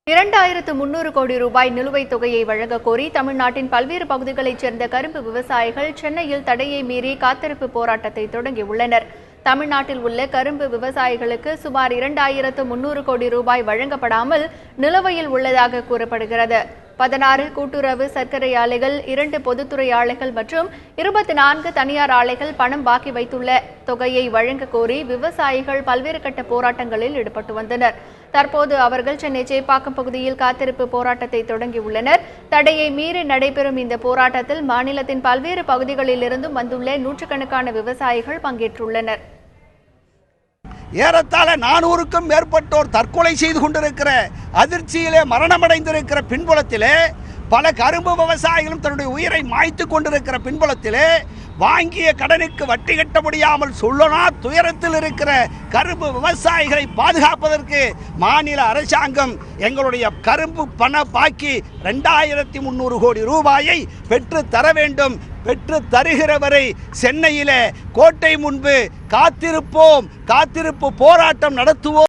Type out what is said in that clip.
2300 கோடி ரூபாய் நிலுவைத் தொகையை வழங்கக் கோரி தமிழ்நாட்டின் பல்வேறு பகுதிகளைச் சேர்ந்த கரும்பு விவசாயிகள் சென்னையில் தடையை மீறி காத்திருப்பு போராட்டத்தை தொடங்கியுள்ளனர். தமிழ்நாட்டில் உள்ள கரும்பு விவசாயிகளுக்கு சுமார் 2300 கோடி ரூபாய் வழங்கப்படாமல் நிலுவையில் உள்ளதாக கூறப்படுகிறது. 16 கூட்டுறவு சர்க்கரை ஆலைகள், 2 பொதுத்துறை ஆலைகள் மற்றும் 24 தனியார் ஆலைகள் பணம் பாக்கி வைத்துள்ள தொகையை வழங்க கோரி விவசாயிகள் பல்வேறு கட்ட போராட்டங்களில் ஈடுபட்டு வந்தனர். தற்போது அவர்கள் சென்னை சேப்பாக்கம் பகுதியில் காத்திருப்பு போராட்டத்தை தொடங்கியுள்ளனர். தடையை மீறி நடைபெறும் இந்த போராட்டத்தில் மாநிலத்தின் பல்வேறு பகுதிகளிலிருந்தும் வந்துள்ள நூற்றுக்கணக்கான விவசாயிகள் பங்கேற்றுள்ளனர். ஏறத்தாழ 400க்கும் மேற்பட்டோர் தற்கொலை செய்து கொண்டிருக்கிற அதிர்ச்சியிலே மரணமடைந்திருக்கிற பின்புலத்திலே பல கரும்பு விவசாயிகளும் தன்னுடைய உயிரை மாய்த்து கொண்டிருக்கிற பின்புலத்திலே வாங்கிய கடனுக்கு வட்டி கட்ட முடியாமல் சொல்லனா துயரத்தில் இருக்கிற கரும்பு விவசாயிகளை பாதுகாப்பதற்கு மாநில அரசாங்கம் எங்களுடைய கரும்பு பண பாக்கி 2300 கோடி ரூபாயை பெற்று தர வேண்டும். பெற்று தருகிற வரை சென்னையிலே கோட்டை முன்பு காத்திருப்போம், காத்திருப்பு போராட்டம் நடத்துவோம்.